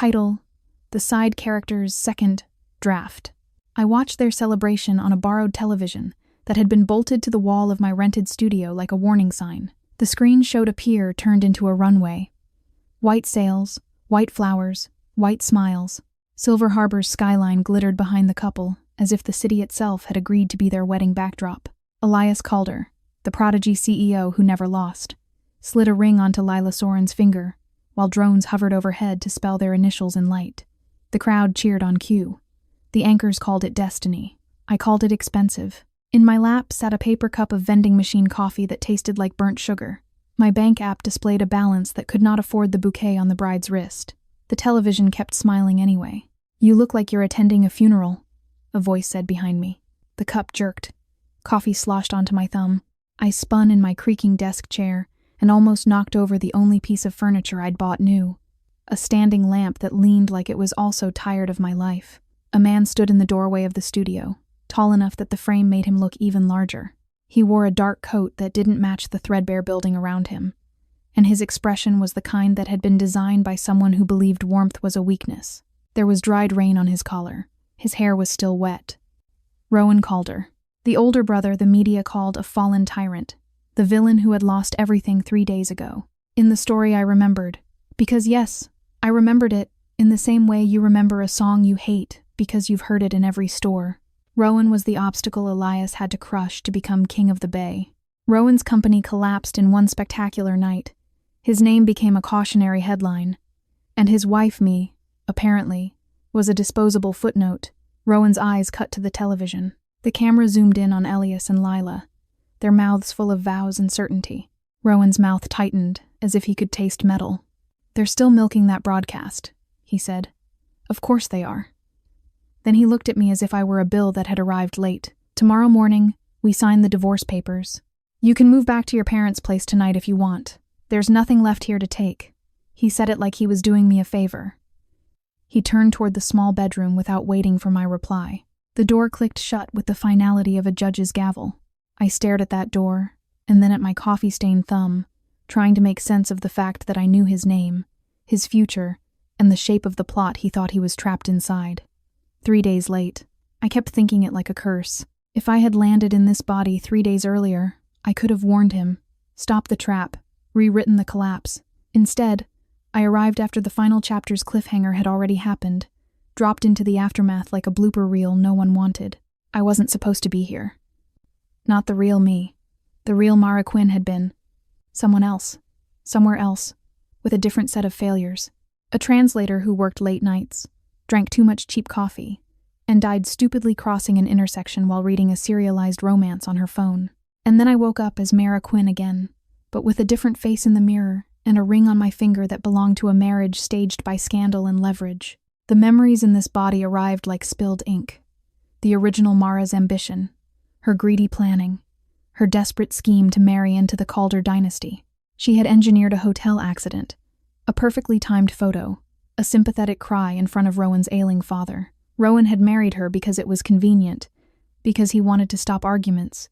Title: The Side Character's Second Draft. I watched their celebration on a borrowed television that had been bolted to the wall of my rented studio like a warning sign. The screen showed a pier turned into a runway. White sails, white flowers, white smiles. Silver Harbor's skyline glittered behind the couple, as if the city itself had agreed to be their wedding backdrop. Elias Calder, the prodigy CEO who never lost, slid a ring onto Lila Soren's finger, while drones hovered overhead to spell their initials in light. The crowd cheered on cue. The anchors called it destiny. I called it expensive. In my lap sat a paper cup of vending machine coffee that tasted like burnt sugar. My bank app displayed a balance that could not afford the bouquet on the bride's wrist. The television kept smiling anyway. "You look like you're attending a funeral," a voice said behind me. The cup jerked. Coffee sloshed onto my thumb. I spun in my creaking desk chair and almost knocked over the only piece of furniture I'd bought new. A standing lamp that leaned like it was also tired of my life. A man stood in the doorway of the studio, tall enough that the frame made him look even larger. He wore a dark coat that didn't match the threadbare building around him, and his expression was the kind that had been designed by someone who believed warmth was a weakness. There was dried rain on his collar. His hair was still wet. Rowan Calder, the older brother the media called a fallen tyrant, the villain who had lost everything 3 days ago. In the story I remembered, because yes, I remembered it in the same way you remember a song you hate because you've heard it in every store. Rowan was the obstacle Elias had to crush to become king of the Bay. Rowan's company collapsed in one spectacular night. His name became a cautionary headline, and his wife, me, apparently, was a disposable footnote. Rowan's eyes cut to the television. The camera zoomed in on Elias and Lila, their mouths full of vows and certainty. Rowan's mouth tightened, as if he could taste metal. "They're still milking that broadcast," he said. "Of course they are." Then he looked at me as if I were a bill that had arrived late. "Tomorrow morning, we sign the divorce papers. You can move back to your parents' place tonight if you want. There's nothing left here to take." He said it like he was doing me a favor. He turned toward the small bedroom without waiting for my reply. The door clicked shut with the finality of a judge's gavel. I stared at that door, and then at my coffee-stained thumb, trying to make sense of the fact that I knew his name, his future, and the shape of the plot he thought he was trapped inside. 3 days late. I kept thinking it like a curse. If I had landed in this body 3 days earlier, I could have warned him, stopped the trap, rewritten the collapse. Instead, I arrived after the final chapter's cliffhanger had already happened, dropped into the aftermath like a blooper reel no one wanted. I wasn't supposed to be here. Not the real me. The real Mara Quinn had been someone else, somewhere else, with a different set of failures. A translator who worked late nights, drank too much cheap coffee, and died stupidly crossing an intersection while reading a serialized romance on her phone. And then I woke up as Mara Quinn again, but with a different face in the mirror and a ring on my finger that belonged to a marriage staged by scandal and leverage. The memories in this body arrived like spilled ink. The original Mara's ambition, her greedy planning, her desperate scheme to marry into the Calder dynasty. She had engineered a hotel accident, a perfectly timed photo, a sympathetic cry in front of Rowan's ailing father. Rowan had married her because it was convenient, because he wanted to stop arguments,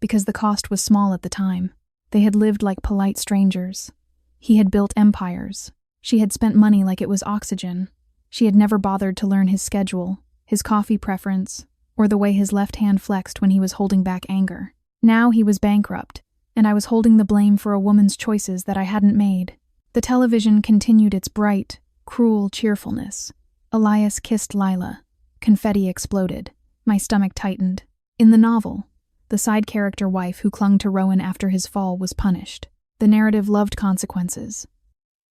because the cost was small at the time. They had lived like polite strangers. He had built empires. She had spent money like it was oxygen. She had never bothered to learn his schedule, his coffee preference, or the way his left hand flexed when he was holding back anger. Now he was bankrupt, and I was holding the blame for a woman's choices that I hadn't made. The television continued its bright, cruel cheerfulness. Elias kissed Lila. Confetti exploded. My stomach tightened. In the novel, the side character wife who clung to Rowan after his fall was punished. The narrative loved consequences.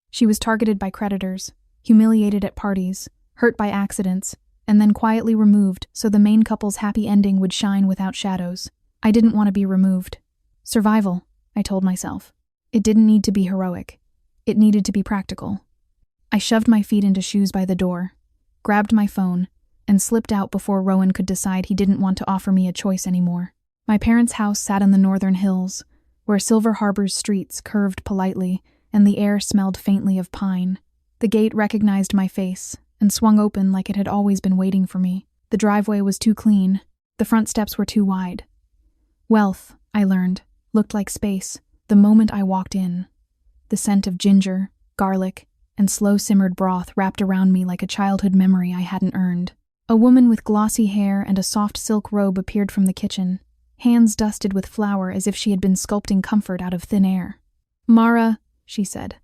She was targeted by creditors, humiliated at parties, hurt by accidents, and then quietly removed so the main couple's happy ending would shine without shadows. I didn't want to be removed. Survival, I told myself. It didn't need to be heroic. It needed to be practical. I shoved my feet into shoes by the door, grabbed my phone, and slipped out before Rowan could decide he didn't want to offer me a choice anymore. My parents' house sat in the northern hills, where Silver Harbor's streets curved politely and the air smelled faintly of pine. The gate recognized my face and swung open like it had always been waiting for me. The driveway was too clean. The front steps were too wide. Wealth, I learned, looked like space the moment I walked in. The scent of ginger, garlic, and slow-simmered broth wrapped around me like a childhood memory I hadn't earned. A woman with glossy hair and a soft silk robe appeared from the kitchen, hands dusted with flour as if she had been sculpting comfort out of thin air. "Mara," she said,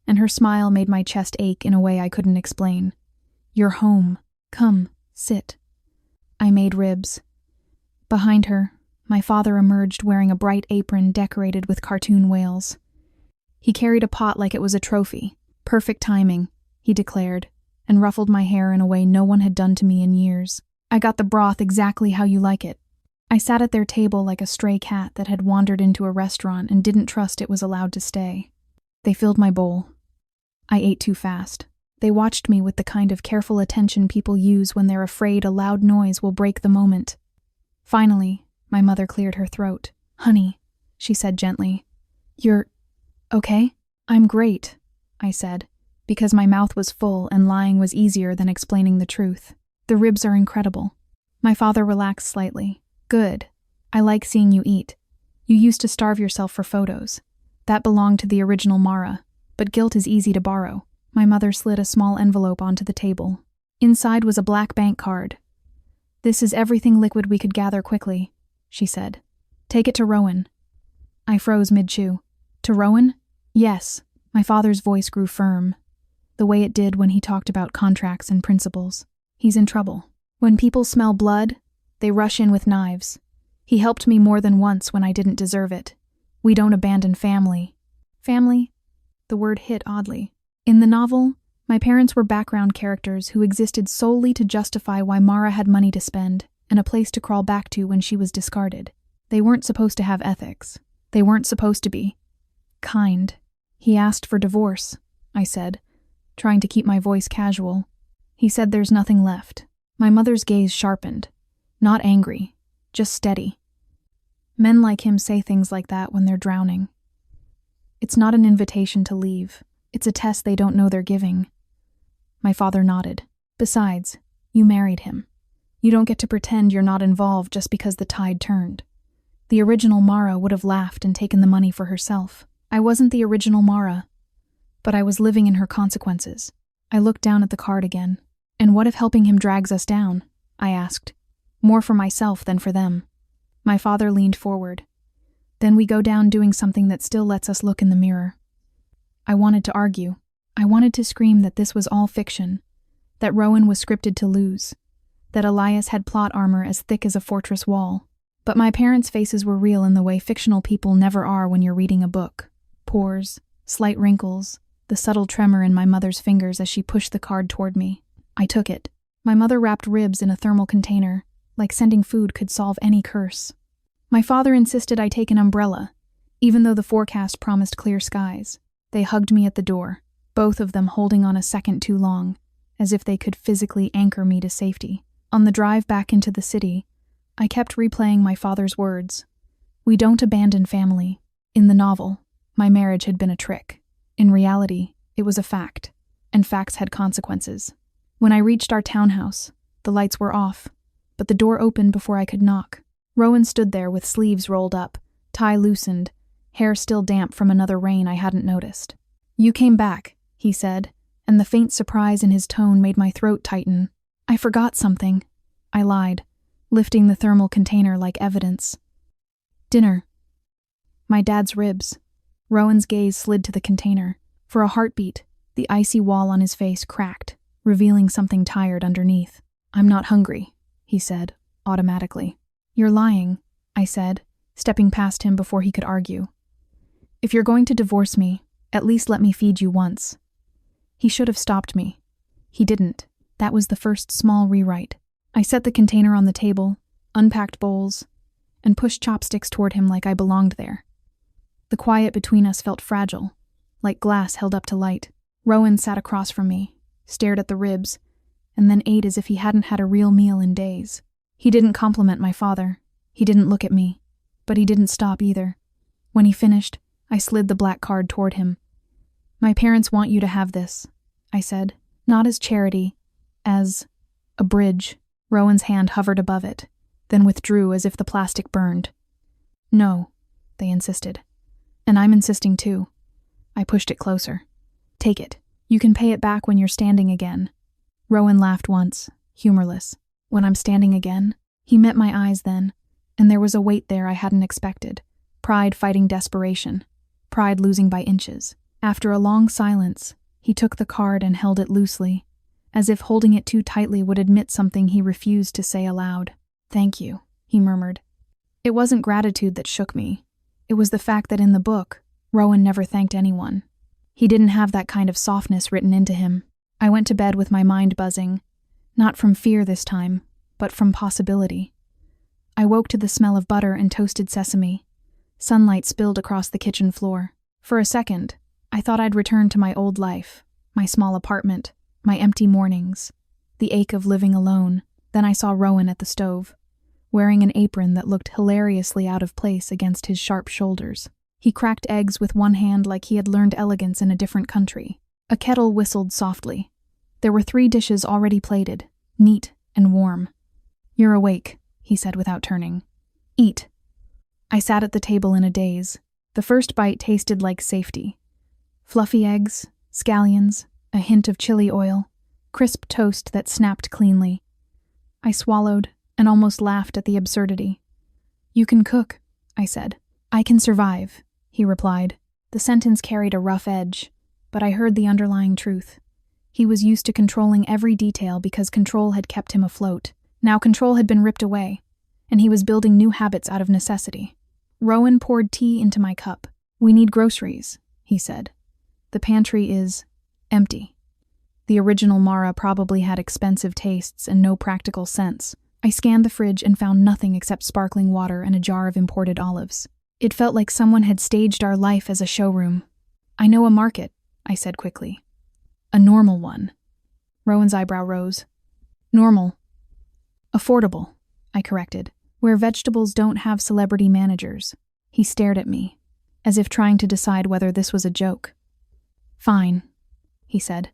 and her smile made my chest ache in a way I couldn't explain. "You're home. Come, sit." I made ribs. Behind her, my father emerged wearing a bright apron decorated with cartoon whales. He carried a pot like it was a trophy. "Perfect timing," he declared, and ruffled my hair in a way no one had done to me in years. "I got the broth exactly how you like it." I sat at their table like a stray cat that had wandered into a restaurant and didn't trust it was allowed to stay. They filled my bowl. I ate too fast. They watched me with the kind of careful attention people use when they're afraid a loud noise will break the moment. Finally, my mother cleared her throat. "Honey," she said gently. "You're okay?" "I'm great," I said, because my mouth was full and lying was easier than explaining the truth. "The ribs are incredible." My father relaxed slightly. "Good. I like seeing you eat. You used to starve yourself for photos. That belonged to the original Mara, but guilt is easy to borrow." My mother slid a small envelope onto the table. Inside was a black bank card. "This is everything liquid we could gather quickly," she said. "Take it to Rowan." I froze mid-chew. "To Rowan?" "Yes." My father's voice grew firm, the way it did when he talked about contracts and principles. "He's in trouble. When people smell blood, they rush in with knives. He helped me more than once when I didn't deserve it. We don't abandon family." Family? The word hit oddly. In the novel, my parents were background characters who existed solely to justify why Mara had money to spend and a place to crawl back to when she was discarded. They weren't supposed to have ethics. They weren't supposed to be kind. "He asked for divorce," I said, trying to keep my voice casual. "He said there's nothing left." My mother's gaze sharpened. Not angry, just steady. Men like him say things like that when they're drowning. It's not an invitation to leave. It's a test they don't know they're giving. My father nodded. "Besides, you married him. You don't get to pretend you're not involved just because the tide turned. The original Mara would have laughed and taken the money for herself. I wasn't the original Mara, but I was living in her consequences." I looked down at the card again. "And what if helping him drags us down?" I asked. "More for myself than for them." My father leaned forward. "Then we go down doing something that still lets us look in the mirror." I wanted to argue. I wanted to scream that this was all fiction, that Rowan was scripted to lose, that Elias had plot armor as thick as a fortress wall. But my parents' faces were real in the way fictional people never are when you're reading a book. Pores, slight wrinkles, the subtle tremor in my mother's fingers as she pushed the card toward me. I took it. My mother wrapped ribs in a thermal container, like sending food could solve any curse. My father insisted I take an umbrella, even though the forecast promised clear skies. They hugged me at the door, both of them holding on a second too long, as if they could physically anchor me to safety. On the drive back into the city, I kept replaying my father's words. We don't abandon family. In the novel, my marriage had been a trick. In reality, it was a fact, and facts had consequences. When I reached our townhouse, the lights were off, but the door opened before I could knock. Rowan stood there with sleeves rolled up, tie loosened, hair still damp from another rain I hadn't noticed. "You came back," he said, and the faint surprise in his tone made my throat tighten. "I forgot something," I lied, lifting the thermal container like evidence. "Dinner." "My dad's ribs." Rowan's gaze slid to the container. For a heartbeat, the icy wall on his face cracked, revealing something tired underneath. "I'm not hungry," he said, automatically. "You're lying," I said, stepping past him before he could argue. "If you're going to divorce me, at least let me feed you once." He should have stopped me. He didn't. That was the first small rewrite. I set the container on the table, unpacked bowls, and pushed chopsticks toward him like I belonged there. The quiet between us felt fragile, like glass held up to light. Rowan sat across from me, stared at the ribs, and then ate as if he hadn't had a real meal in days. He didn't compliment my father. He didn't look at me. But he didn't stop either. When he finished, I slid the black card toward him. "My parents want you to have this," I said, "not as charity, as a bridge." Rowan's hand hovered above it, then withdrew as if the plastic burned. "No," they insisted. "And I'm insisting too." I pushed it closer. "Take it. You can pay it back when you're standing again. Rowan laughed once, humorless. When I'm standing again? He met my eyes then, and there was a weight there I hadn't expected. Pride fighting desperation. Pride losing by inches. After a long silence, he took the card and held it loosely, as if holding it too tightly would admit something he refused to say aloud. "Thank you," he murmured. It wasn't gratitude that shook me. It was the fact that in the book, Rowan never thanked anyone. He didn't have that kind of softness written into him. I went to bed with my mind buzzing, not from fear this time, but from possibility. I woke to the smell of butter and toasted sesame. Sunlight spilled across the kitchen floor. For a second, I thought I'd return to my old life, my small apartment, my empty mornings, the ache of living alone. Then I saw Rowan at the stove, wearing an apron that looked hilariously out of place against his sharp shoulders. He cracked eggs with one hand like he had learned elegance in a different country. A kettle whistled softly. There were 3 dishes already plated, neat and warm. "You're awake," he said without turning. "Eat." I sat at the table in a daze. The first bite tasted like safety. Fluffy eggs, scallions, a hint of chili oil, crisp toast that snapped cleanly. I swallowed and almost laughed at the absurdity. "You can cook," I said. "I can survive," he replied. The sentence carried a rough edge, but I heard the underlying truth. He was used to controlling every detail because control had kept him afloat. Now control had been ripped away, and he was building new habits out of necessity. Rowan poured tea into my cup. "We need groceries," he said. "The pantry is empty." The original Mara probably had expensive tastes and no practical sense. I scanned the fridge and found nothing except sparkling water and a jar of imported olives. It felt like someone had staged our life as a showroom. "I know a market," I said quickly. "A normal one." Rowan's eyebrow rose. "Normal. Affordable," I corrected, "where vegetables don't have celebrity managers." He stared at me, as if trying to decide whether this was a joke. "Fine," he said.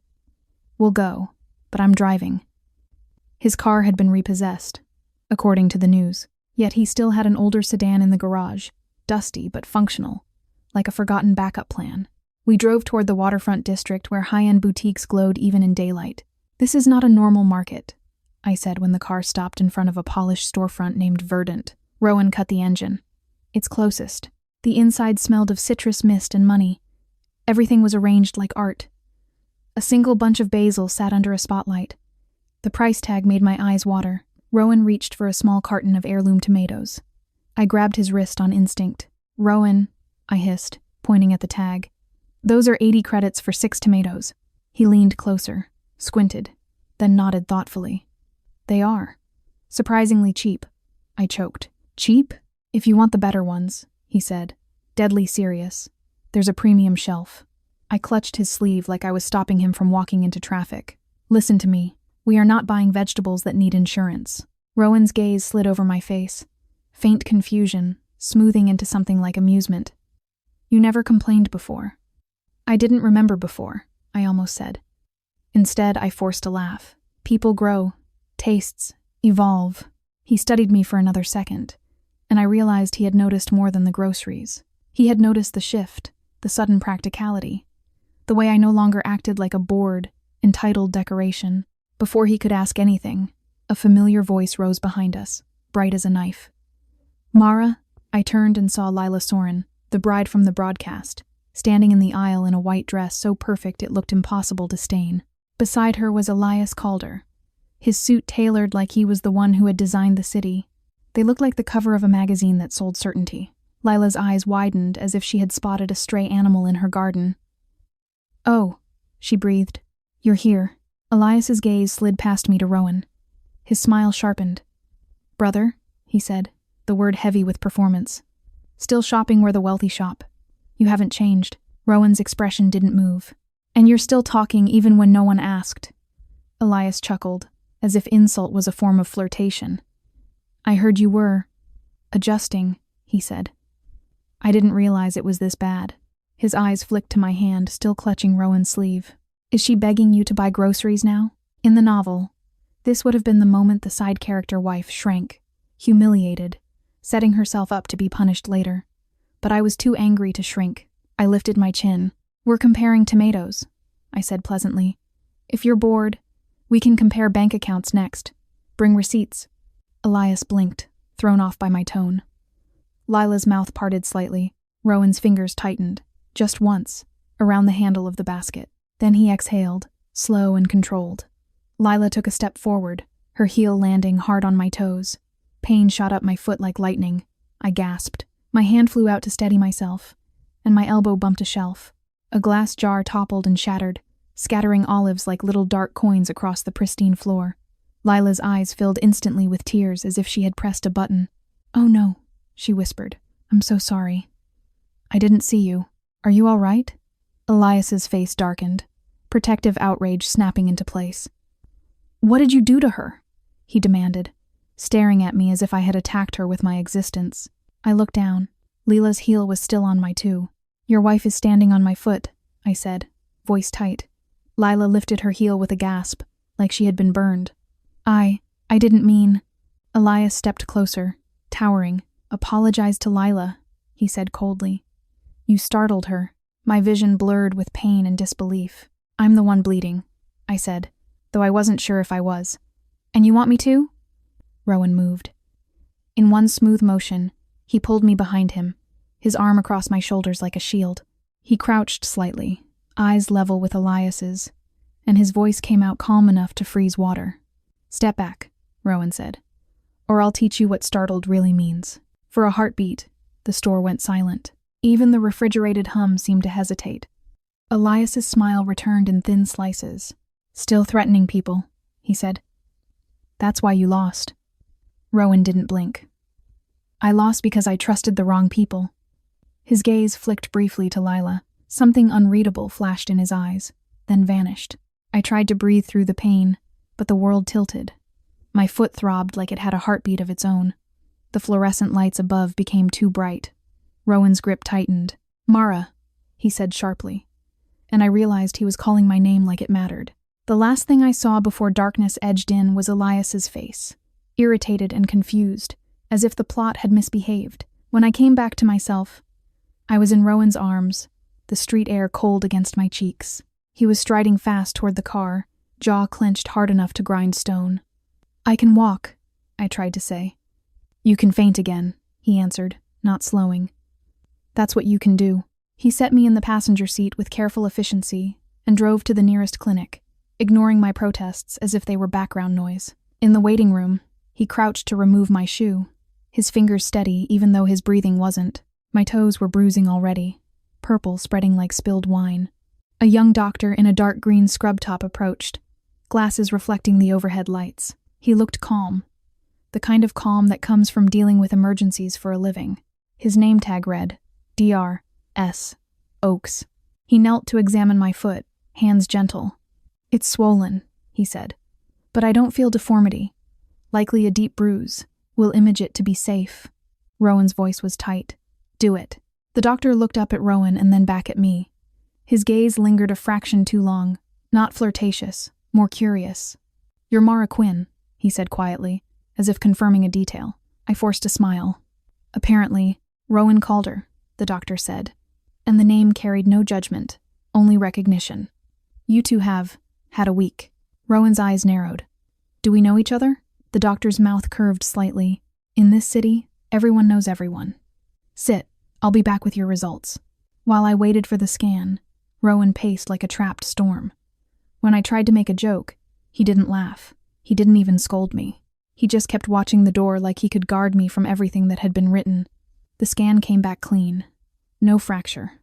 "We'll go, but I'm driving." His car had been repossessed, according to the news, yet he still had an older sedan in the garage, dusty but functional, like a forgotten backup plan. We drove toward the waterfront district where high-end boutiques glowed even in daylight. "This is not a normal market," I said when the car stopped in front of a polished storefront named Verdant. Rowan cut the engine. "It's closest." The inside smelled of citrus mist and money. Everything was arranged like art. A single bunch of basil sat under a spotlight. The price tag made my eyes water. Rowan reached for a small carton of heirloom tomatoes. I grabbed his wrist on instinct. "Rowan," I hissed, pointing at the tag. "Those are 80 credits for 6 tomatoes." He leaned closer, squinted, then nodded thoughtfully. "They are. Surprisingly cheap." I choked. "Cheap? If you want the better ones," he said, deadly serious. "There's a premium shelf." I clutched his sleeve like I was stopping him from walking into traffic. "Listen to me. We are not buying vegetables that need insurance." Rowan's gaze slid over my face. Faint confusion, smoothing into something like amusement. "You never complained before." "I didn't remember before," I almost said. Instead, I forced a laugh. "People grow. Tastes evolve." He studied me for another second, and I realized he had noticed more than the groceries. He had noticed the shift, the sudden practicality, the way I no longer acted like a bored, entitled decoration. Before he could ask anything, a familiar voice rose behind us, bright as a knife. "Mara?" I turned and saw Lila Soren, the bride from the broadcast, standing in the aisle in a white dress so perfect it looked impossible to stain. Beside her was Elias Calder, his suit tailored like he was the one who had designed the city. They looked like the cover of a magazine that sold certainty. Lila's eyes widened as if she had spotted a stray animal in her garden. "Oh," she breathed. "You're here." Elias's gaze slid past me to Rowan. His smile sharpened. "Brother," he said, the word heavy with performance. "Still shopping where the wealthy shop. You haven't changed." Rowan's expression didn't move. "And you're still talking even when no one asked." Elias chuckled, as if insult was a form of flirtation. "I heard you were adjusting," he said. I didn't realize it was this bad. His eyes flicked to my hand, still clutching Rowan's sleeve. "Is she begging you to buy groceries now?" In the novel, this would have been the moment the side character wife shrank, humiliated, setting herself up to be punished later. But I was too angry to shrink. I lifted my chin. "We're comparing tomatoes," I said pleasantly. If you're bored, we can compare bank accounts next. Bring receipts. Elias blinked, thrown off by my tone. Lila's mouth parted slightly. Rowan's fingers tightened, just once, around the handle of the basket. Then he exhaled, slow and controlled. Lila took a step forward, her heel landing hard on my toes. Pain shot up my foot like lightning. I gasped. My hand flew out to steady myself, and my elbow bumped a shelf. A glass jar toppled and shattered, scattering olives like little dark coins across the pristine floor. Lila's eyes filled instantly with tears as if she had pressed a button. "Oh no," she whispered. "I'm so sorry. I didn't see you. Are you all right?" Elias's face darkened, protective outrage snapping into place. "What did you do to her?" he demanded, staring at me as if I had attacked her with my existence. I looked down. Lila's heel was still on my toe. "Your wife is standing on my foot," I said, voice tight. Lila lifted her heel with a gasp, like she had been burned. I didn't mean..." Elias stepped closer, towering. "Apologize to Lila," he said coldly. "You startled her." My vision blurred with pain and disbelief. "I'm the one bleeding," I said, though I wasn't sure if I was. "And you want me to?" Rowan moved. In one smooth motion, he pulled me behind him, his arm across my shoulders like a shield. He crouched slightly, eyes level with Elias's, and his voice came out calm enough to freeze water. "Step back," Rowan said, "or I'll teach you what startled really means." For a heartbeat, the store went silent. Even the refrigerated hum seemed to hesitate. Elias's smile returned in thin slices. "Still threatening people," he said. "That's why you lost." Rowan didn't blink. "I lost because I trusted the wrong people." His gaze flicked briefly to Lila. Something unreadable flashed in his eyes, then vanished. I tried to breathe through the pain, but the world tilted. My foot throbbed like it had a heartbeat of its own. The fluorescent lights above became too bright. Rowan's grip tightened. "Mara," he said sharply, and I realized he was calling my name like it mattered. The last thing I saw before darkness edged in was Elias's face, irritated and confused, as if the plot had misbehaved. When I came back to myself, I was in Rowan's arms, the street air cold against my cheeks. He was striding fast toward the car, jaw clenched hard enough to grind stone. "I can walk," I tried to say. "You can faint again," he answered, not slowing. "That's what you can do." He set me in the passenger seat with careful efficiency and drove to the nearest clinic, ignoring my protests as if they were background noise. In the waiting room, he crouched to remove my shoe, his fingers steady even though his breathing wasn't. My toes were bruising already, purple spreading like spilled wine. A young doctor in a dark green scrub top approached, glasses reflecting the overhead lights. He looked calm, the kind of calm that comes from dealing with emergencies for a living. His name tag read, Dr.S. Oakes. He knelt to examine my foot, hands gentle. "It's swollen," he said, "but I don't feel deformity. Likely a deep bruise. We'll image it to be safe." Rowan's voice was tight. "Do it." The doctor looked up at Rowan and then back at me. His gaze lingered a fraction too long, not flirtatious, more curious. "You're Mara Quinn," he said quietly, as if confirming a detail. I forced a smile. "Apparently, Rowan called her," the doctor said, and the name carried no judgment, only recognition. "You two have had a week." Rowan's eyes narrowed. "Do we know each other?" The doctor's mouth curved slightly. "In this city, everyone knows everyone. Sit, I'll be back with your results." While I waited for the scan, Rowan paced like a trapped storm. When I tried to make a joke, he didn't laugh. He didn't even scold me. He just kept watching the door like he could guard me from everything that had been written. The scan came back clean. No fracture.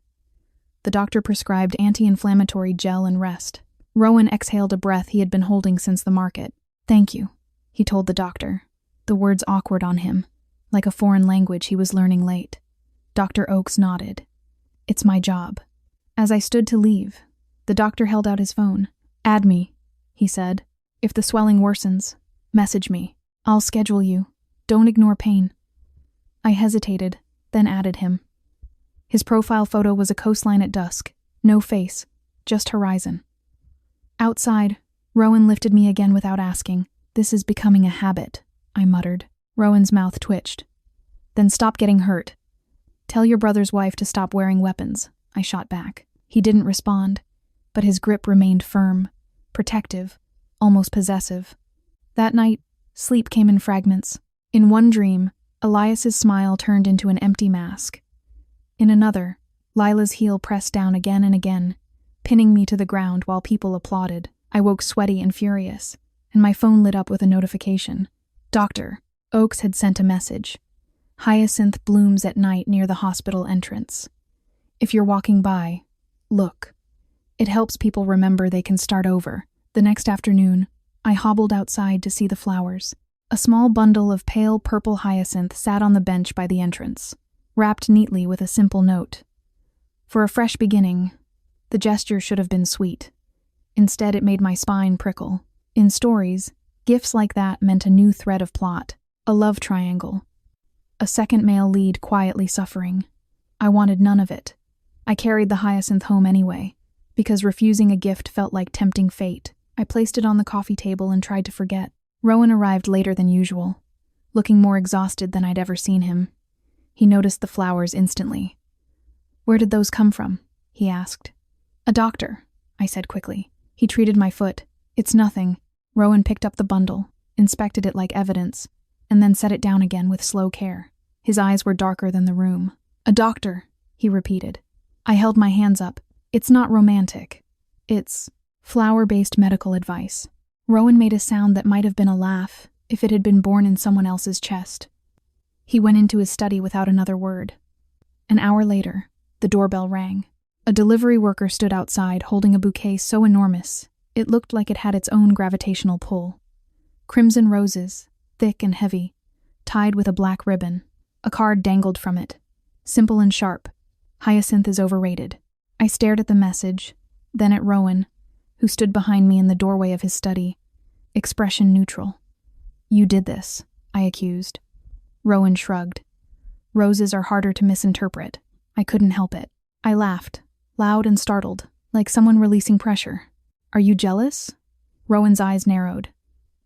The doctor prescribed anti-inflammatory gel and rest. Rowan exhaled a breath he had been holding since the market. "Thank you," he told the doctor, the words awkward on him, like a foreign language he was learning late. Dr. Oakes nodded. "It's my job." As I stood to leave, the doctor held out his phone. "Add me," he said. "If the swelling worsens, message me. I'll schedule you. Don't ignore pain." I hesitated, then added him. His profile photo was a coastline at dusk. No face, just horizon. Outside, Rowan lifted me again without asking. "This is becoming a habit," I muttered. Rowan's mouth twitched. "Then stop getting hurt." "Tell your brother's wife to stop wearing weapons," I shot back. He didn't respond. but his grip remained firm, protective, almost possessive. That night, sleep came in fragments. In one dream, Elias's smile turned into an empty mask. In another, Lila's heel pressed down again and again, pinning me to the ground while people applauded. I woke sweaty and furious, and my phone lit up with a notification. Doctor Oakes had sent a message. Hyacinth blooms at night near the hospital entrance. If you're walking by, look. It helps people remember they can start over. The next afternoon, I hobbled outside to see the flowers. A small bundle of pale purple hyacinth sat on the bench by the entrance, wrapped neatly with a simple note. For a fresh beginning, the gesture should have been sweet. Instead, it made my spine prickle. In stories, gifts like that meant a new thread of plot, a love triangle. A second male lead quietly suffering. I wanted none of it. I carried the hyacinth home anyway, because refusing a gift felt like tempting fate. I placed it on the coffee table and tried to forget. Rowan arrived later than usual, looking more exhausted than I'd ever seen him. He noticed the flowers instantly. "Where did those come from?" he asked. "A doctor," I said quickly. He treated my foot. "It's nothing." Rowan picked up the bundle, inspected it like evidence, and then set it down again with slow care. His eyes were darker than the room. "A doctor," he repeated. I held my hands up. "It's not romantic. It's flower-based medical advice." Rowan made a sound that might have been a laugh if it had been born in someone else's chest. He went into his study without another word. An hour later, the doorbell rang. A delivery worker stood outside holding a bouquet so enormous, it looked like it had its own gravitational pull. Crimson roses, thick and heavy, tied with a black ribbon. A card dangled from it. Simple and sharp. "Hyacinth is overrated." I stared at the message, then at Rowan, who stood behind me in the doorway of his study, expression neutral. "You did this," I accused. Rowan shrugged. "Roses are harder to misinterpret. I couldn't help it." I laughed, loud and startled, like someone releasing pressure. "Are you jealous?" Rowan's eyes narrowed.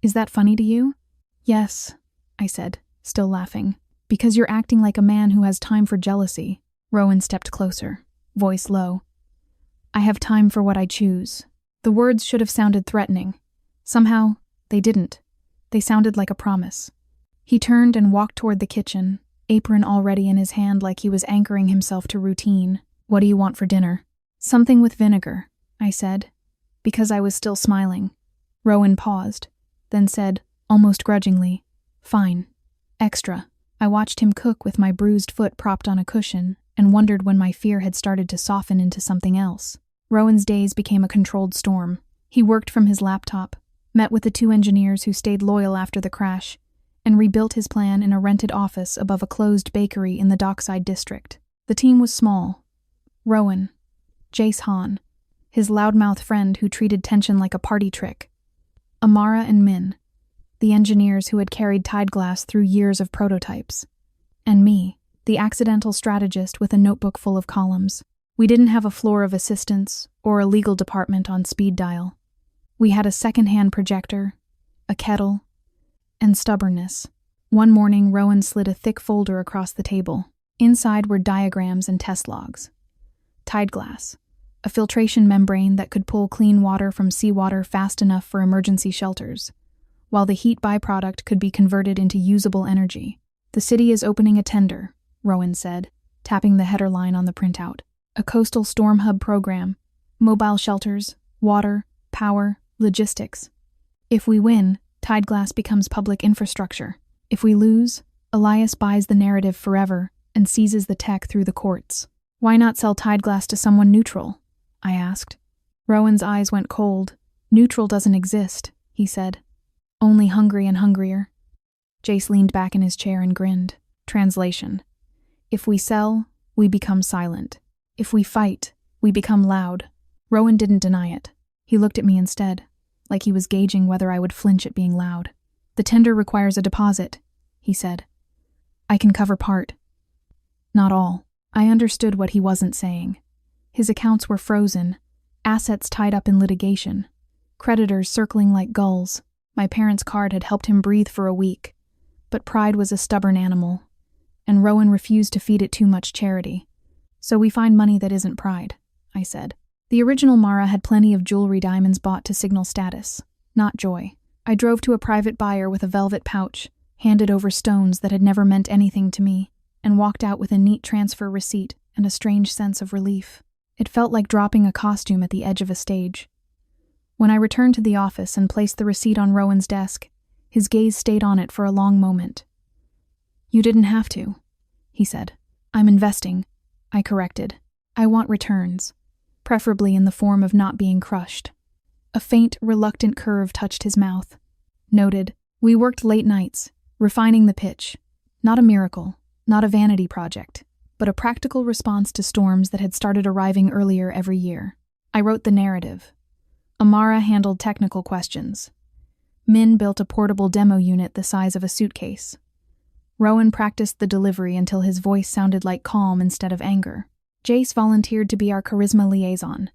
"Is that funny to you?" "Yes," I said, still laughing. "Because you're acting like a man who has time for jealousy." Rowan stepped closer, voice low. "I have time for what I choose." The words should have sounded threatening. Somehow, they didn't. They sounded like a promise. He turned and walked toward the kitchen, apron already in his hand like he was anchoring himself to routine. "What do you want for dinner?" "Something with vinegar," I said, because I was still smiling. Rowan paused, then said, almost grudgingly, "Fine. Extra." I watched him cook with my bruised foot propped on a cushion and wondered when my fear had started to soften into something else. Rowan's days became a controlled storm. He worked from his laptop, met with the 2 engineers who stayed loyal after the crash, and rebuilt his plan in a rented office above a closed bakery in the Dockside district. The team was small. Rowan, Jace Hahn, his loudmouth friend who treated tension like a party trick, Amara and Min, the engineers who had carried Tideglass through years of prototypes, and me, the accidental strategist with a notebook full of columns. We didn't have a floor of assistants or a legal department on speed dial. We had a second-hand projector, a kettle, and stubbornness. One morning, Rowan slid a thick folder across the table. Inside were diagrams and test logs. Tideglass, a filtration membrane that could pull clean water from seawater fast enough for emergency shelters, while the heat byproduct could be converted into usable energy. "The city is opening a tender," Rowan said, tapping the header line on the printout. "A coastal storm hub program, mobile shelters, water, power, logistics. If we win, Tideglass becomes public infrastructure. If we lose, Elias buys the narrative forever and seizes the tech through the courts." "Why not sell Tideglass to someone neutral?" I asked. Rowan's eyes went cold. "Neutral doesn't exist," he said. "Only hungry and hungrier." Jace leaned back in his chair and grinned. Translation: if we sell, we become silent. If we fight, we become loud. Rowan didn't deny it. He looked at me instead, like he was gauging whether I would flinch at being loud. "The tender requires a deposit," he said. "I can cover part. Not all." I understood what he wasn't saying. His accounts were frozen, assets tied up in litigation, creditors circling like gulls. My parents' card had helped him breathe for a week, but pride was a stubborn animal, and Rowan refused to feed it too much charity. "So we find money that isn't pride," I said. The original Mara had plenty of jewelry diamonds bought to signal status, not joy. I drove to a private buyer with a velvet pouch, handed over stones that had never meant anything to me, and walked out with a neat transfer receipt and a strange sense of relief. It felt like dropping a costume at the edge of a stage. When I returned to the office and placed the receipt on Rowan's desk, his gaze stayed on it for a long moment. "You didn't have to," he said. "I'm investing," I corrected. "I want returns, preferably in the form of not being crushed." A faint, reluctant curve touched his mouth. Noted, we worked late nights, refining the pitch. Not a miracle, not a vanity project, but a practical response to storms that had started arriving earlier every year. I wrote the narrative. Amara handled technical questions. Min built a portable demo unit the size of a suitcase. Rowan practiced the delivery until his voice sounded like calm instead of anger. Jace volunteered to be our charisma liaison,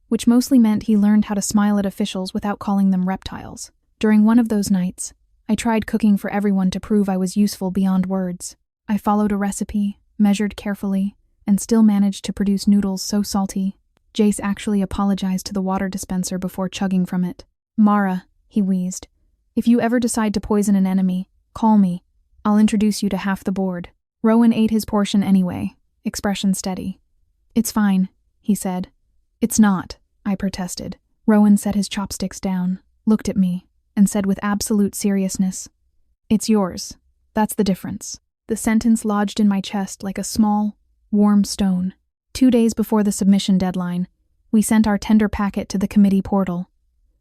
which mostly meant he learned how to smile at officials without calling them reptiles. During one of those nights, I tried cooking for everyone to prove I was useful beyond words. I followed a recipe, measured carefully, and still managed to produce noodles so salty. Jace actually apologized to the water dispenser before chugging from it. "Mara," he wheezed, "if you ever decide to poison an enemy, call me. I'll introduce you to half the board." Rowan ate his portion anyway, expression steady. "It's fine," he said. "It's not," I protested. Rowan set his chopsticks down, looked at me, and said with absolute seriousness, "It's yours. That's the difference." The sentence lodged in my chest like a small, warm stone. 2 days before the submission deadline, we sent our tender packet to the committee portal.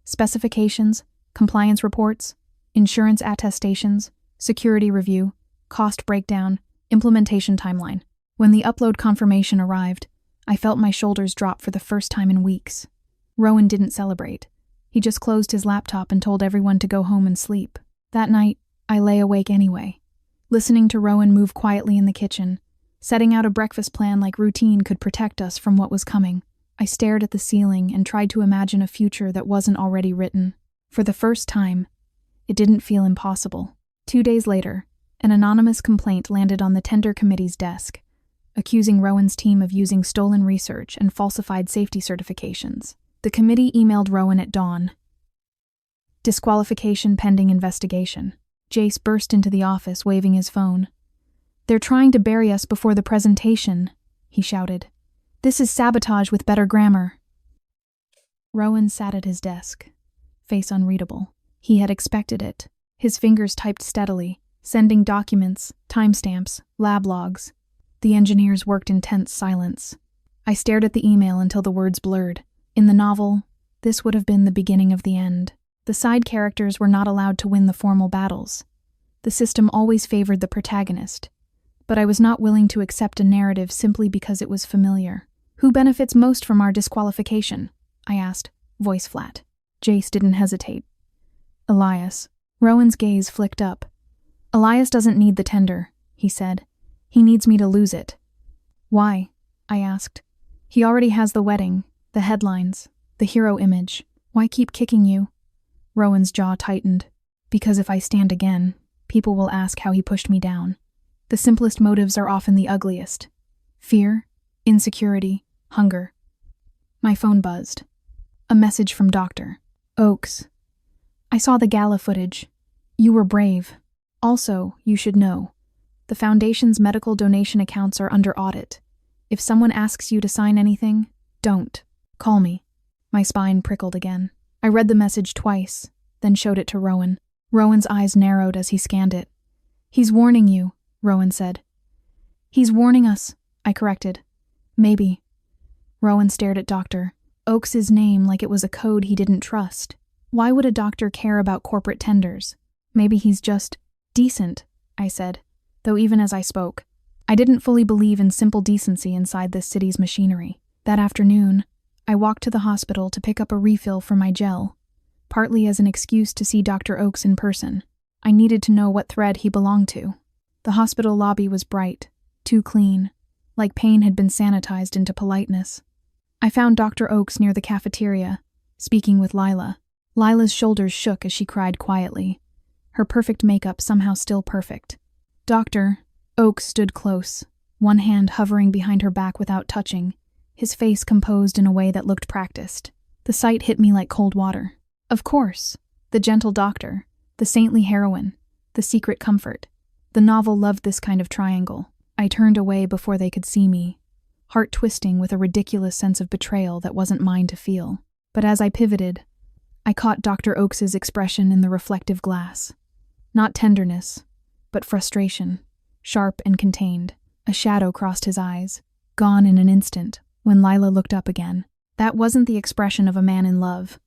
Specifications, compliance reports, insurance attestations, security review, cost breakdown, implementation timeline. When the upload confirmation arrived, I felt my shoulders drop for the first time in weeks. Rowan didn't celebrate. He just closed his laptop and told everyone to go home and sleep. That night, I lay awake anyway, listening to Rowan move quietly in the kitchen, setting out a breakfast plan like routine could protect us from what was coming. I stared at the ceiling and tried to imagine a future that wasn't already written. For the first time, it didn't feel impossible. 2 days later, an anonymous complaint landed on the tender committee's desk, accusing Rowan's team of using stolen research and falsified safety certifications. The committee emailed Rowan at dawn. Disqualification pending investigation. Jace burst into the office, waving his phone. "They're trying to bury us before the presentation," he shouted. "This is sabotage with better grammar." Rowan sat at his desk, face unreadable. He had expected it. His fingers typed steadily, sending documents, timestamps, lab logs. The engineers worked in tense silence. I stared at the email until the words blurred. In the novel, this would have been the beginning of the end. The side characters were not allowed to win the formal battles. The system always favored the protagonist. But I was not willing to accept a narrative simply because it was familiar. "Who benefits most from our disqualification?" I asked, voice flat. Jace didn't hesitate. "Elias." Rowan's gaze flicked up. "Elias doesn't need the tender," he said. "He needs me to lose it." "Why?" I asked. "He already has the wedding, the headlines, the hero image. Why keep kicking you?" Rowan's jaw tightened. "Because if I stand again, people will ask how he pushed me down. The simplest motives are often the ugliest. Fear, insecurity, hunger." My phone buzzed. A message from Dr. Oakes. "I saw the gala footage. You were brave. Also, you should know, the Foundation's medical donation accounts are under audit. If someone asks you to sign anything, don't. Call me." My spine prickled again. I read the message twice, then showed it to Rowan. Rowan's eyes narrowed as he scanned it. "He's warning you," Rowan said. "He's warning us," I corrected. "Maybe." Rowan stared at Dr. Oakes' name like it was a code he didn't trust. Why would a doctor care about corporate tenders? "Maybe he's just decent," I said, though even as I spoke, I didn't fully believe in simple decency inside this city's machinery. That afternoon, I walked to the hospital to pick up a refill for my gel, partly as an excuse to see Dr. Oakes in person. I needed to know what thread he belonged to. The hospital lobby was bright, too clean, like pain had been sanitized into politeness. I found Dr. Oakes near the cafeteria, speaking with Lila. Lila's shoulders shook as she cried quietly, her perfect makeup somehow still perfect. Dr. Oakes stood close, one hand hovering behind her back without touching, his face composed in a way that looked practiced. The sight hit me like cold water. Of course, the gentle doctor, the saintly heroine, the secret comfort. The novel loved this kind of triangle. I turned away before they could see me, heart twisting with a ridiculous sense of betrayal that wasn't mine to feel. But as I pivoted, I caught Dr. Oakes's expression in the reflective glass. Not tenderness, but frustration, sharp and contained. A shadow crossed his eyes, gone in an instant, when Lila looked up again. That wasn't the expression of a man in love.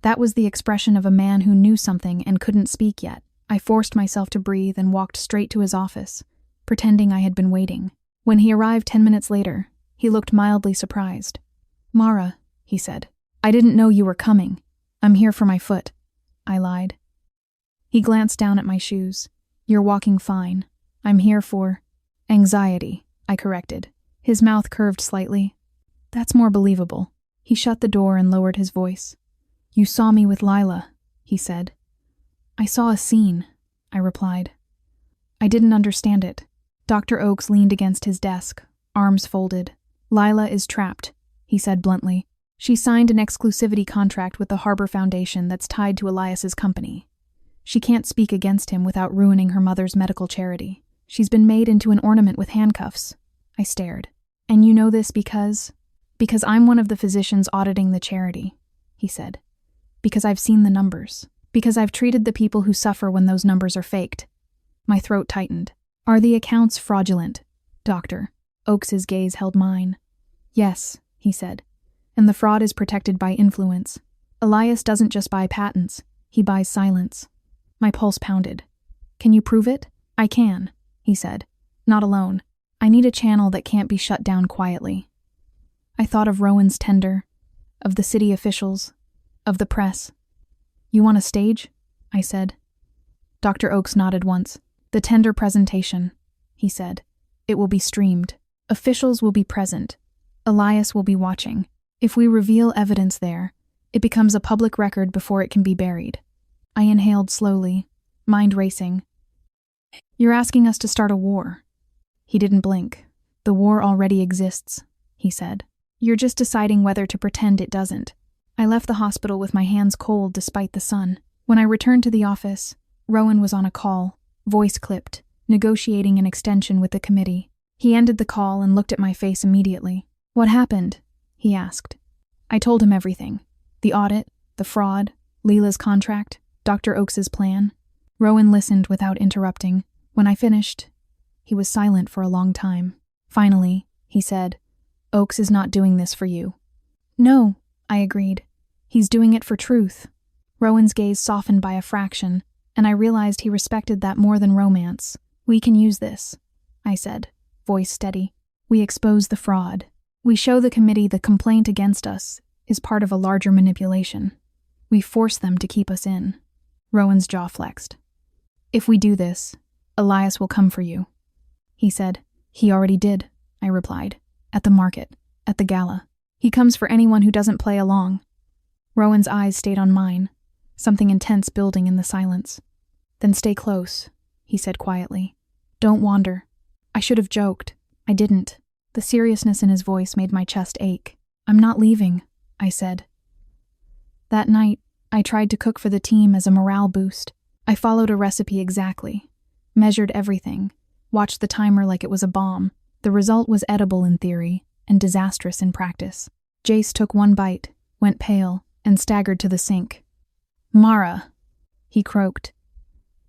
That was the expression of a man who knew something and couldn't speak yet. I forced myself to breathe and walked straight to his office, pretending I had been waiting. When he arrived 10 minutes later, he looked mildly surprised. "Mara," he said, "I didn't know you were coming. I'm here for my foot." I lied. He glanced down at my shoes. "You're walking fine. I'm here for anxiety," I corrected. His mouth curved slightly. "That's more believable." He shut the door and lowered his voice. "You saw me with Lila," he said. "I saw a scene," I replied. I didn't understand it. Dr. Oakes leaned against his desk, arms folded. "Lila is trapped," he said bluntly. "She signed an exclusivity contract with the Harbor Foundation that's tied to Elias's company. She can't speak against him without ruining her mother's medical charity. She's been made into an ornament with handcuffs." I stared. "And you know this because I'm one of the physicians auditing the charity," he said. "Because I've seen the numbers. Because I've treated the people who suffer when those numbers are faked." My throat tightened. "Are the accounts fraudulent, Doctor?" Oakes's gaze held mine. "Yes," he said. "And the fraud is protected by influence. Elias doesn't just buy patents, he buys silence." My pulse pounded. "Can you prove it?" "I can," he said. "Not alone. I need a channel that can't be shut down quietly." I thought of Rowan's tender, of the city officials, of the press. "You want a stage?" I said. Dr. Oakes nodded once. "The tender presentation," he said. "It will be streamed. Officials will be present. Elias will be watching. If we reveal evidence there, it becomes a public record before it can be buried." I inhaled slowly, mind racing. "You're asking us to start a war." He didn't blink. "The war already exists," he said. "You're just deciding whether to pretend it doesn't." I left the hospital with my hands cold despite the sun. When I returned to the office, Rowan was on a call, voice clipped, negotiating an extension with the committee. He ended the call and looked at my face immediately. "What happened?" he asked. I told him everything. The audit, the fraud, Leela's contract, Dr. Oakes's plan. Rowan listened without interrupting. When I finished, he was silent for a long time. Finally, he said, "Oakes is not doing this for you." "No," I agreed. "He's doing it for truth." Rowan's gaze softened by a fraction, and I realized he respected that more than romance. "We can use this," I said, voice steady. "We expose the fraud. We show the committee the complaint against us is part of a larger manipulation. We force them to keep us in." Rowan's jaw flexed. "If we do this, Elias will come for you," he said. "He already did," I replied. "At the market, at the gala. He comes for anyone who doesn't play along." Rowan's eyes stayed on mine, something intense building in the silence. "Then stay close," he said quietly. "Don't wander." I should have joked. I didn't. The seriousness in his voice made my chest ache. "I'm not leaving," I said. That night, I tried to cook for the team as a morale boost. I followed a recipe exactly, measured everything, watched the timer like it was a bomb. The result was edible in theory and disastrous in practice. Jace took one bite, went pale, and staggered to the sink. "Mara," he croaked.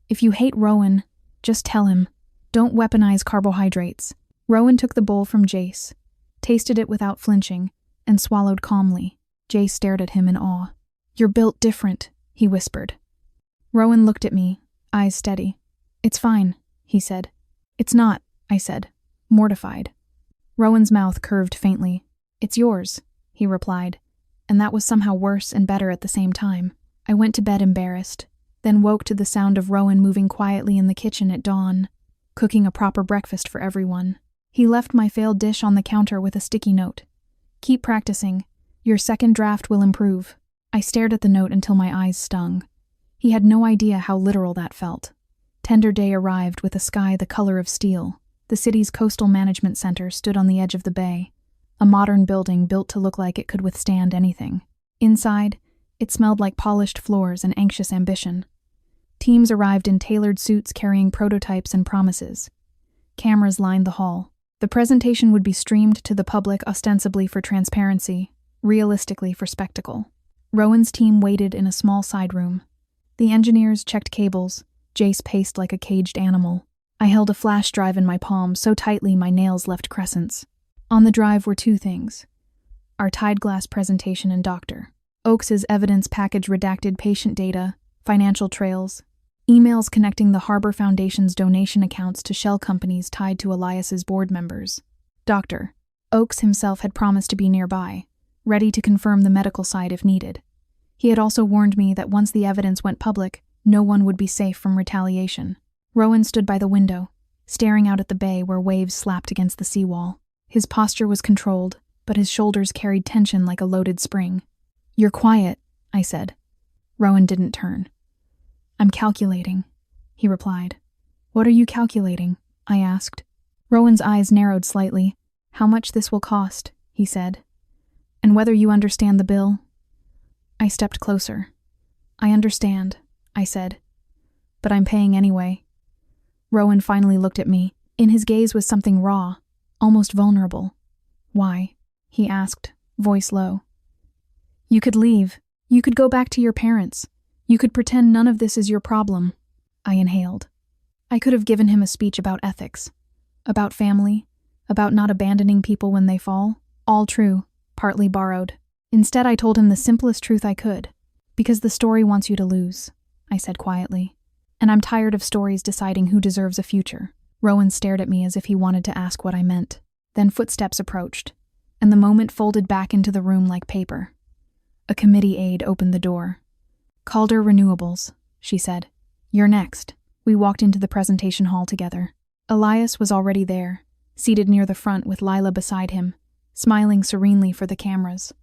"If you hate Rowan, just tell him. Don't weaponize carbohydrates." Rowan took the bowl from Jace, tasted it without flinching, and swallowed calmly. Jace stared at him in awe. "You're built different," he whispered. Rowan looked at me, eyes steady. "It's fine," he said. "It's not," I said, mortified. Rowan's mouth curved faintly. "It's yours," he replied, and that was somehow worse and better at the same time. I went to bed embarrassed, then woke to the sound of Rowan moving quietly in the kitchen at dawn, cooking a proper breakfast for everyone. He left my failed dish on the counter with a sticky note. "Keep practicing. Your second draft will improve." I stared at the note until my eyes stung. He had no idea how literal that felt. Tender day arrived with a sky the color of steel. The city's coastal management center stood on the edge of the bay. a modern building built to look like it could withstand anything. Inside, it smelled like polished floors and anxious ambition. Teams arrived in tailored suits carrying prototypes and promises. Cameras lined the hall. The presentation would be streamed to the public ostensibly for transparency, realistically for spectacle. Rowan's team waited in a small side room. The engineers checked cables. Jace paced like a caged animal. I held a flash drive in my palm so tightly my nails left crescents. On the drive were two things: our Tide Glass presentation and Dr. Oakes's evidence package, redacted patient data, financial trails, emails connecting the Harbor Foundation's donation accounts to shell companies tied to Elias's board members. Dr. Oakes himself had promised to be nearby, ready to confirm the medical side if needed. He had also warned me that once the evidence went public, no one would be safe from retaliation. Rowan stood by the window, staring out at the bay where waves slapped against the seawall. His posture was controlled, but his shoulders carried tension like a loaded spring. "You're quiet," I said. Rowan didn't turn. "I'm calculating," he replied. "What are you calculating?" I asked. Rowan's eyes narrowed slightly. "How much this will cost," he said. "And whether you understand the bill." I stepped closer. "I understand," I said. "But I'm paying anyway." Rowan finally looked at me. In his gaze was something raw, almost vulnerable. "Why?" he asked, voice low. "You could leave. You could go back to your parents. You could pretend none of this is your problem." I inhaled. I could have given him a speech about ethics, about family, about not abandoning people when they fall. All true, partly borrowed. Instead, I told him the simplest truth I could. "Because the story wants you to lose," I said quietly. "And I'm tired of stories deciding who deserves a future." Rowan stared at me as if he wanted to ask what I meant. Then footsteps approached, and the moment folded back into the room like paper. A committee aide opened the door. "Calder Renewables," she said. "You're next." We walked into the presentation hall together. Elias was already there, seated near the front with Lila beside him, smiling serenely for the cameras.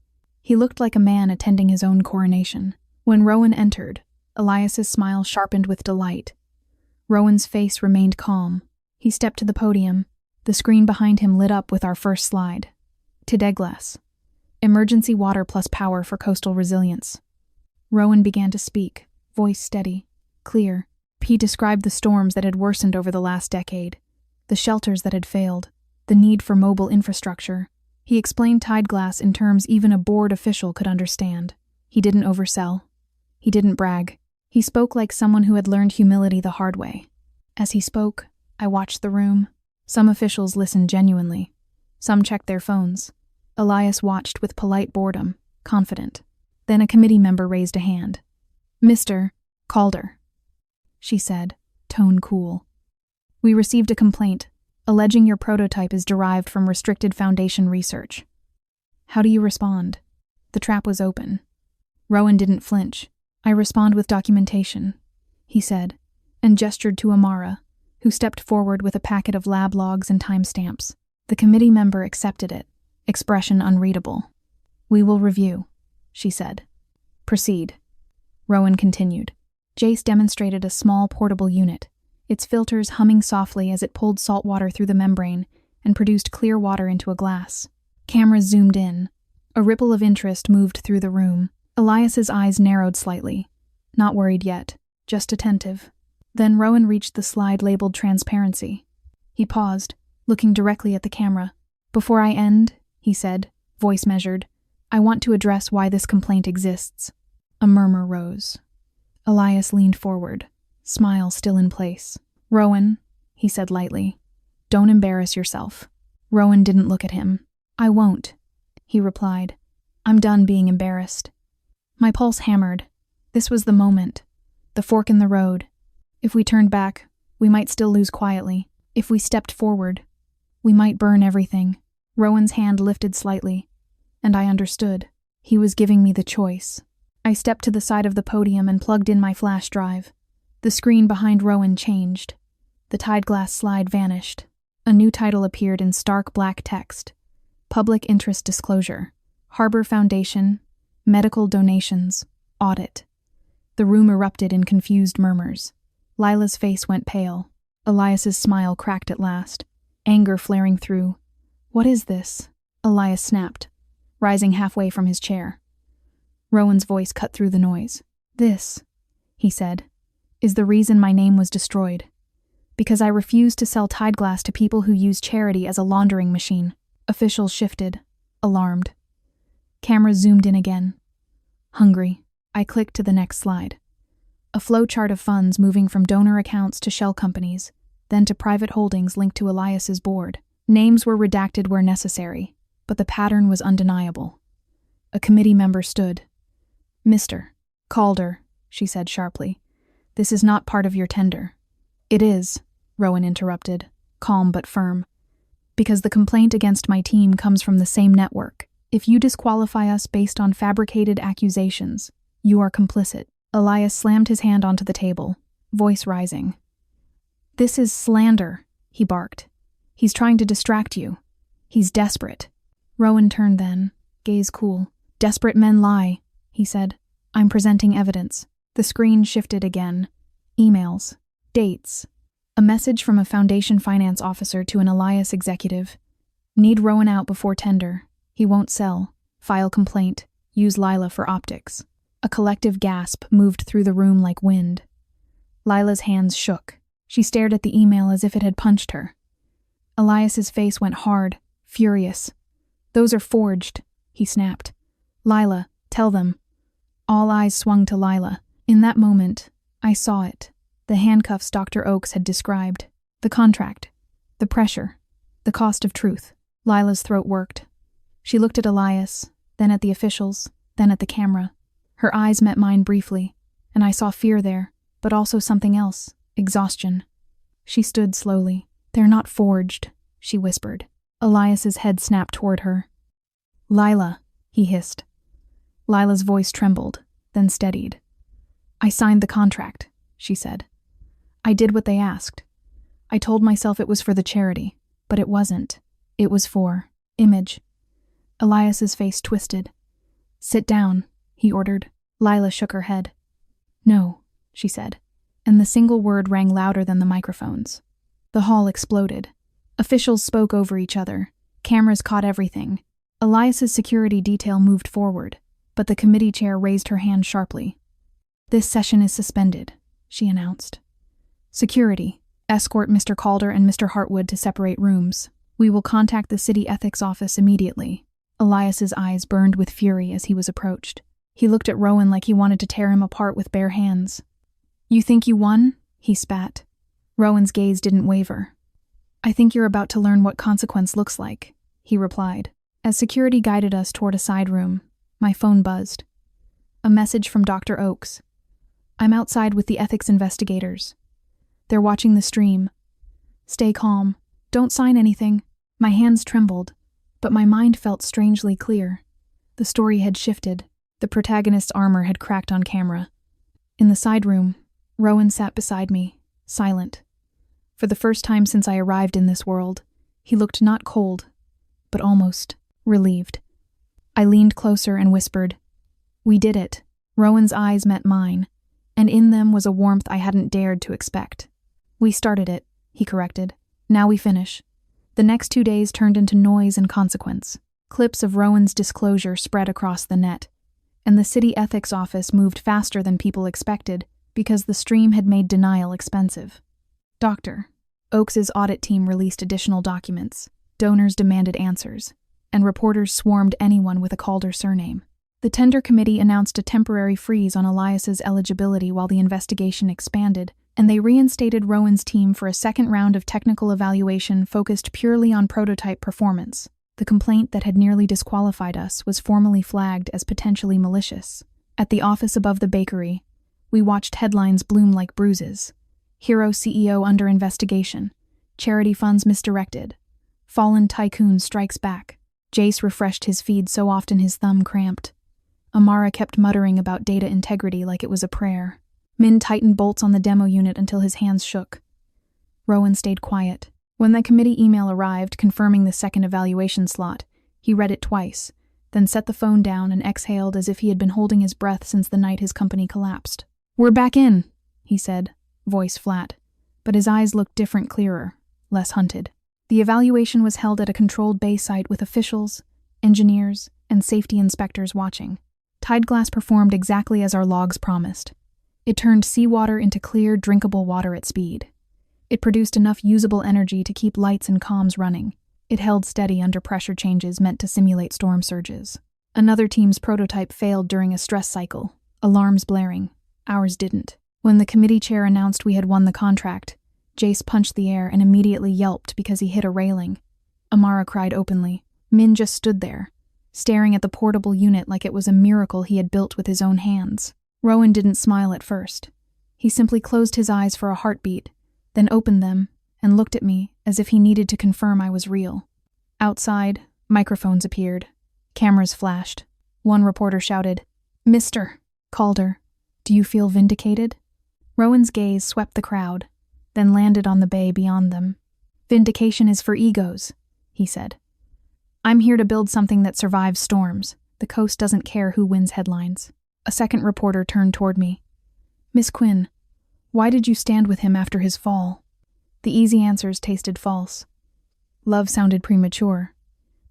He looked like a man attending his own coronation. When Rowan entered, Elias's smile sharpened with delight. Rowan's face remained calm. He stepped to the podium. The screen behind him lit up with our first slide. Tideglass. Emergency water plus power for coastal resilience. Rowan began to speak, voice steady, clear. He described the storms that had worsened over the last decade, the shelters that had failed, the need for mobile infrastructure. He explained Tide Glass in terms even a board official could understand. He didn't oversell. He didn't brag. He spoke like someone who had learned humility the hard way. As he spoke, I watched the room. Some officials listened genuinely. Some checked their phones. Elias watched with polite boredom, confident. Then a committee member raised a hand. "Mr. Calder," she said, tone cool. "We received a complaint, alleging your prototype is derived from restricted Foundation research. How do you respond?" The trap was open. Rowan didn't flinch. "I respond with documentation," he said, and gestured to Amara, who stepped forward with a packet of lab logs and timestamps. The committee member accepted it, expression unreadable. "We will review," she said. "Proceed." Rowan continued. Jace demonstrated a small portable unit, its filters humming softly as it pulled salt water through the membrane and produced clear water into a glass. Cameras zoomed in. A ripple of interest moved through the room. Elias's eyes narrowed slightly. Not worried yet, just attentive. Then Rowan reached the slide labeled Transparency. He paused, looking directly at the camera. "Before I end," he said, voice measured, "I want to address why this complaint exists." A murmur rose. Elias leaned forward, smile still in place. "Rowan," he said lightly, "don't embarrass yourself." Rowan didn't look at him. "I won't," he replied. "I'm done being embarrassed." My pulse hammered. This was the moment, the fork in the road. If we turned back, we might still lose quietly. If we stepped forward, we might burn everything. Rowan's hand lifted slightly, and I understood. He was giving me the choice. I stepped to the side of the podium and plugged in my flash drive. The screen behind Rowan changed. The Tide Glass slide vanished. A new title appeared in stark black text. Public Interest Disclosure. Harbor Foundation. Medical Donations. Audit. The room erupted in confused murmurs. Lila's face went pale. Elias's smile cracked at last, anger flaring through. "What is this?" Elias snapped, rising halfway from his chair. Rowan's voice cut through the noise. "This," he said, "is the reason my name was destroyed. Because I refused to sell Tide Glass to people who use charity as a laundering machine." Officials shifted, alarmed. Cameras zoomed in again. Hungry, I clicked to the next slide. A flowchart of funds moving from donor accounts to shell companies, then to private holdings linked to Elias's board. Names were redacted where necessary, but the pattern was undeniable. A committee member stood. "Mr. Calder," she said sharply, "this is not part of your tender." "It is," Rowan interrupted, calm but firm, "because the complaint against my team comes from the same network. If you disqualify us based on fabricated accusations, you are complicit." Elias slammed his hand onto the table, voice rising. "This is slander," he barked. "He's trying to distract you. He's desperate." Rowan turned then, gaze cool. "Desperate men lie," he said. "I'm presenting evidence." The screen shifted again. Emails. Dates. A message from a Foundation finance officer to an Elias executive. "Need Rowan out before tender. He won't sell. File complaint. Use Lila for optics." A collective gasp moved through the room like wind. Lila's hands shook. She stared at the email as if it had punched her. Elias's face went hard, furious. "Those are forged," he snapped. "Lila, tell them." All eyes swung to Lila. In that moment, I saw it. The handcuffs Dr. Oakes had described. The contract. The pressure. The cost of truth. Lila's throat worked. She looked at Elias, then at the officials, then at the camera. Her eyes met mine briefly, and I saw fear there, but also something else, exhaustion. She stood slowly. "They're not forged," she whispered. Elias's head snapped toward her. "Lila," he hissed. Lila's voice trembled, then steadied. "I signed the contract," she said. "I did what they asked. I told myself it was for the charity, but it wasn't. It was for Image." Elias's face twisted. "Sit down," he ordered. Lila shook her head. "No," she said, and the single word rang louder than the microphones. The hall exploded. Officials spoke over each other. Cameras caught everything. Elias's security detail moved forward, but the committee chair raised her hand sharply. "This session is suspended," she announced. "Security, escort Mr. Calder and Mr. Hartwood to separate rooms. We will contact the city ethics office immediately." Elias's eyes burned with fury as he was approached. He looked at Rowan like he wanted to tear him apart with bare hands. "You think you won?" he spat. Rowan's gaze didn't waver. "I think you're about to learn what consequence looks like," he replied. As security guided us toward a side room, my phone buzzed. A message from Dr. Oakes. "I'm outside with the ethics investigators. They're watching the stream. Stay calm. Don't sign anything." My hands trembled, but my mind felt strangely clear. The story had shifted. The protagonist's armor had cracked on camera. In the side room, Rowan sat beside me, silent. For the first time since I arrived in this world, he looked not cold, but almost relieved. I leaned closer and whispered, "We did it." Rowan's eyes met mine, and in them was a warmth I hadn't dared to expect. "We started it," he corrected. "Now we finish." The next 2 days turned into noise and consequence. Clips of Rowan's disclosure spread across the net, and the city ethics office moved faster than people expected because the stream had made denial expensive. Dr. Oakes's audit team released additional documents, donors demanded answers, and reporters swarmed anyone with a Calder surname. The tender committee announced a temporary freeze on Elias's eligibility while the investigation expanded, and they reinstated Rowan's team for a second round of technical evaluation focused purely on prototype performance. The complaint that had nearly disqualified us was formally flagged as potentially malicious. At the office above the bakery, we watched headlines bloom like bruises. Hero CEO under investigation. Charity funds misdirected. Fallen tycoon strikes back. Jace refreshed his feed so often his thumb cramped. Amara kept muttering about data integrity like it was a prayer. Min tightened bolts on the demo unit until his hands shook. Rowan stayed quiet. When the committee email arrived confirming the second evaluation slot, he read it twice, then set the phone down and exhaled as if he had been holding his breath since the night his company collapsed. "We're back in," he said, voice flat, but his eyes looked different, clearer, less hunted. The evaluation was held at a controlled base site with officials, engineers, and safety inspectors watching. Tideglass performed exactly as our logs promised. It turned seawater into clear, drinkable water at speed. It produced enough usable energy to keep lights and comms running. It held steady under pressure changes meant to simulate storm surges. Another team's prototype failed during a stress cycle, alarms blaring. Ours didn't. When the committee chair announced we had won the contract, Jace punched the air and immediately yelped because he hit a railing. Amara cried openly. Min just stood there, staring at the portable unit like it was a miracle he had built with his own hands. Rowan didn't smile at first. He simply closed his eyes for a heartbeat, then opened them and looked at me as if he needed to confirm I was real. Outside, microphones appeared. Cameras flashed. One reporter shouted, "Mr. Calder, do you feel vindicated?" Rowan's gaze swept the crowd, then landed on the bay beyond them. "Vindication is for egos," he said. "I'm here to build something that survives storms. The coast doesn't care who wins headlines." A second reporter turned toward me. "Miss Quinn, why did you stand with him after his fall?" The easy answers tasted false. Love sounded premature.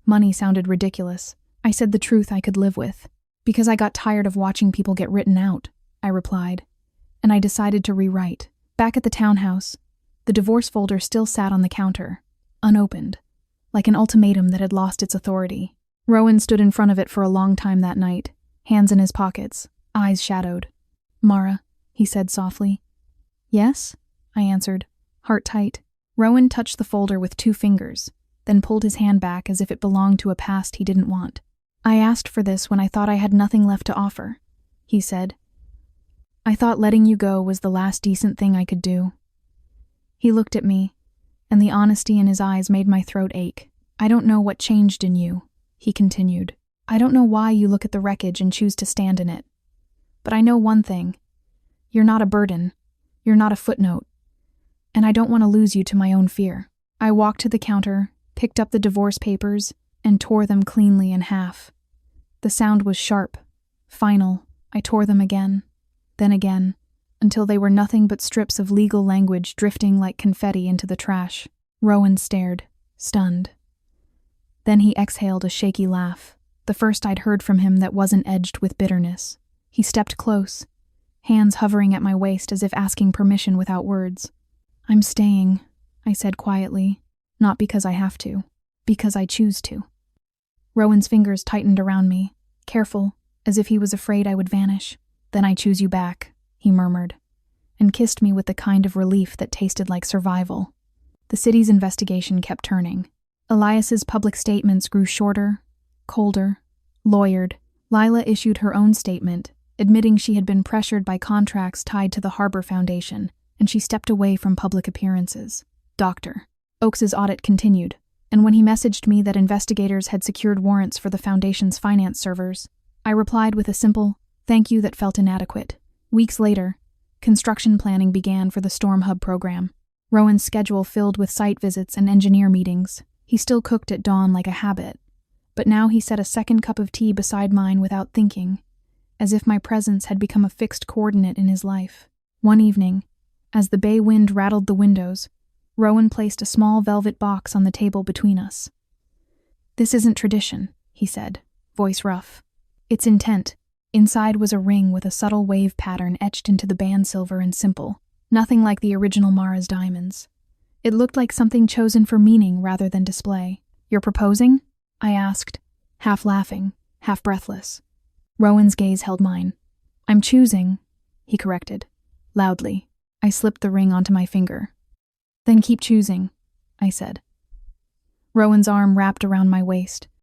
Money sounded ridiculous. I said the truth I could live with. "Because I got tired of watching people get written out," I replied, and I decided to rewrite. Back at the townhouse, the divorce folder still sat on the counter, unopened, like an ultimatum that had lost its authority. Rowan stood in front of it for a long time that night, hands in his pockets, eyes shadowed. "Mara," he said softly. "Yes?" I answered, heart tight. Rowan touched the folder with 2 fingers, then pulled his hand back as if it belonged to a past he didn't want. "I asked for this when I thought I had nothing left to offer," he said. "I thought letting you go was the last decent thing I could do." He looked at me, and the honesty in his eyes made my throat ache. "I don't know what changed in you," he continued. "I don't know why you look at the wreckage and choose to stand in it. But I know one thing. You're not a burden. You're not a footnote. And I don't want to lose you to my own fear." I walked to the counter, picked up the divorce papers, and tore them cleanly in half. The sound was sharp, final. I tore them again, then again, until they were nothing but strips of legal language drifting like confetti into the trash. Rowan stared, stunned. Then he exhaled a shaky laugh, the first I'd heard from him that wasn't edged with bitterness. He stepped close, hands hovering at my waist as if asking permission without words. "I'm staying," I said quietly, "not because I have to, because I choose to." Rowan's fingers tightened around me, careful, as if he was afraid I would vanish. "Then I choose you back," he murmured, and kissed me with the kind of relief that tasted like survival. The city's investigation kept turning. Elias's public statements grew shorter, colder, lawyered. Lila issued her own statement, admitting she had been pressured by contracts tied to the Harbor Foundation, and she stepped away from public appearances. Dr. Oakes's audit continued, and when he messaged me that investigators had secured warrants for the Foundation's finance servers, I replied with a simple thank you that felt inadequate. Weeks later, construction planning began for the Storm Hub program. Rowan's schedule filled with site visits and engineer meetings. He still cooked at dawn like a habit, but now he set a second cup of tea beside mine without thinking, as if my presence had become a fixed coordinate in his life. One evening, as the bay wind rattled the windows, Rowan placed a small velvet box on the table between us. "This isn't tradition," he said, voice rough. "It's intent." Inside was a ring with a subtle wave pattern etched into the band silver and simple, nothing like the original Mara's diamonds. It looked like something chosen for meaning rather than display. "You're proposing?" I asked, half laughing, half breathless. Rowan's gaze held mine. "I'm choosing," he corrected, loudly. I slipped the ring onto my finger. "Then keep choosing," I said. Rowan's arm wrapped around my waist,